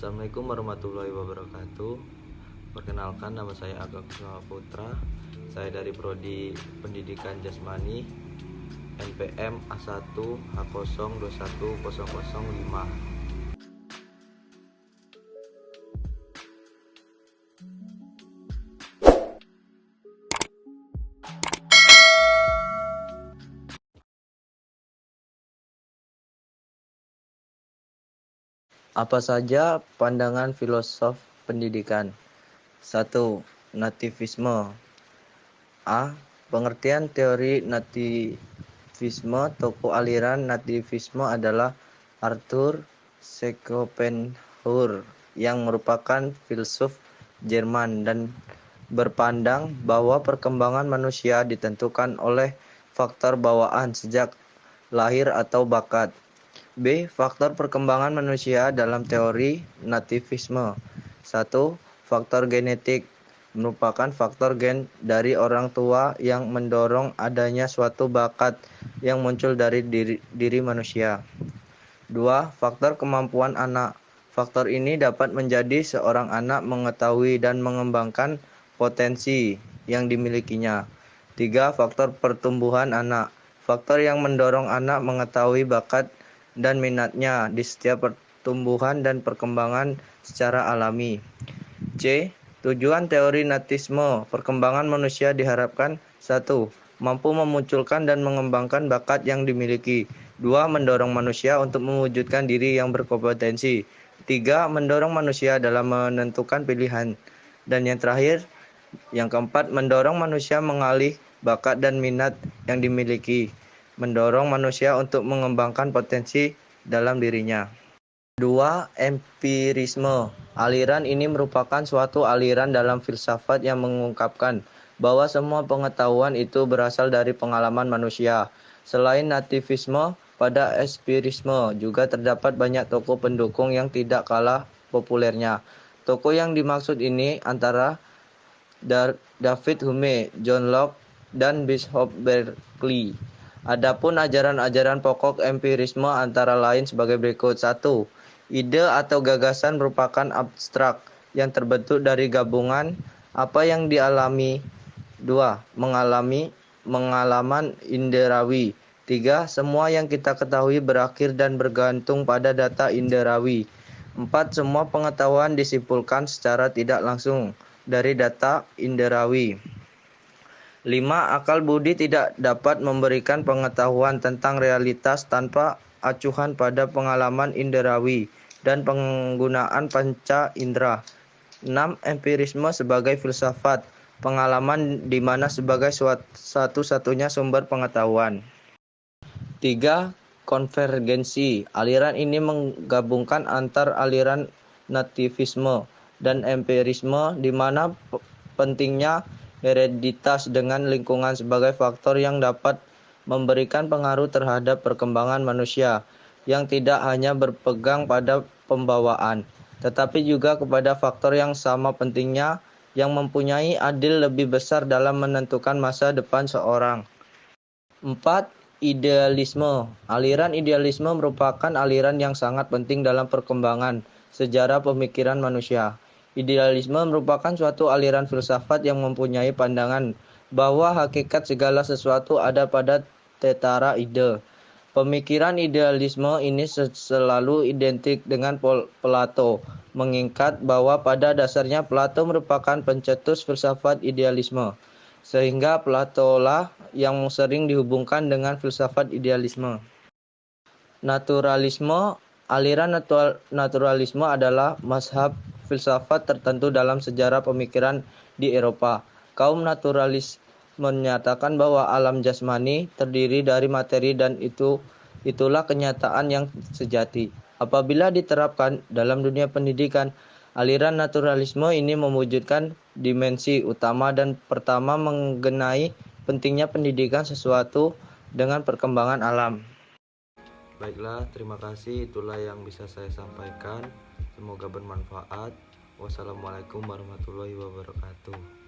Assalamualaikum warahmatullahi wabarakatuh. Perkenalkan, nama saya Agam Putra. Saya dari Prodi Pendidikan Jasmani, NPM A1H0210005. Apa saja pandangan filosof pendidikan? 1. Nativisme. A. Pengertian teori nativisme. Tokoh aliran nativisme adalah Arthur Schopenhauer yang merupakan filsuf Jerman dan berpandang bahwa perkembangan manusia ditentukan oleh faktor bawaan sejak lahir atau bakat. B. Faktor perkembangan manusia dalam teori nativisme. 1. Faktor genetik merupakan faktor gen dari orang tua yang mendorong adanya suatu bakat yang muncul dari diri manusia. 2. Faktor kemampuan anak. Faktor ini dapat menjadi seorang anak mengetahui dan mengembangkan potensi yang dimilikinya. 3. Faktor pertumbuhan anak. Faktor yang mendorong anak mengetahui bakat dan minatnya di setiap pertumbuhan dan perkembangan secara alami. C. Tujuan teori natisme perkembangan manusia diharapkan 1. Mampu memunculkan dan mengembangkan bakat yang dimiliki. 2. Mendorong manusia untuk mewujudkan diri yang berkompetensi. 3. Mendorong manusia dalam menentukan pilihan. Dan yang terakhir, yang keempat, mendorong manusia mengalih bakat dan minat yang dimiliki. Mendorong manusia untuk mengembangkan potensi dalam dirinya. 2. Empirisme. Aliran ini merupakan suatu aliran dalam filsafat yang mengungkapkan bahwa semua pengetahuan itu berasal dari pengalaman manusia. Selain nativisme, pada empirisme juga terdapat banyak tokoh pendukung yang tidak kalah populernya. Tokoh yang dimaksud ini antara David Hume, John Locke, dan Bishop Berkeley. Adapun ajaran-ajaran pokok empirisme antara lain sebagai berikut. 1. Ide atau gagasan merupakan abstrak yang terbentuk dari gabungan apa yang dialami. 2. Mengalaman inderawi. 3. Semua yang kita ketahui berakhir dan bergantung pada data inderawi. 4. Semua pengetahuan disimpulkan secara tidak langsung dari data inderawi. 5. Akal budi tidak dapat memberikan pengetahuan tentang realitas tanpa acuhan pada pengalaman inderawi dan penggunaan panca indera. 6. Empirisme sebagai filsafat pengalaman di mana sebagai satu-satunya sumber pengetahuan. 3. Konvergensi. Aliran ini menggabungkan antar aliran nativisme dan empirisme di mana pentingnya hereditas dengan lingkungan sebagai faktor yang dapat memberikan pengaruh terhadap perkembangan manusia yang tidak hanya berpegang pada pembawaan, tetapi juga kepada faktor yang sama pentingnya yang mempunyai andil lebih besar dalam menentukan masa depan seorang. 4. Idealisme. Aliran idealisme merupakan aliran yang sangat penting dalam perkembangan sejarah pemikiran manusia. Idealisme merupakan suatu aliran filsafat yang mempunyai pandangan bahwa hakikat segala sesuatu ada pada tetara ide. Pemikiran idealisme ini selalu identik dengan Plato, mengingat bahwa pada dasarnya Plato merupakan pencetus filsafat idealisme, sehingga Plato lah yang sering dihubungkan dengan filsafat idealisme. Naturalisme. Aliran naturalisme adalah mazhab filsafat tertentu dalam sejarah pemikiran di Eropa. Kaum naturalis menyatakan bahwa alam jasmani terdiri dari materi dan itulah kenyataan yang sejati. Apabila diterapkan dalam dunia pendidikan, aliran naturalisme ini mewujudkan dimensi utama dan pertama mengenai pentingnya pendidikan sesuatu dengan perkembangan alam. Baiklah, terima kasih. Itulah yang bisa saya sampaikan. Semoga bermanfaat. Wassalamualaikum warahmatullahi wabarakatuh.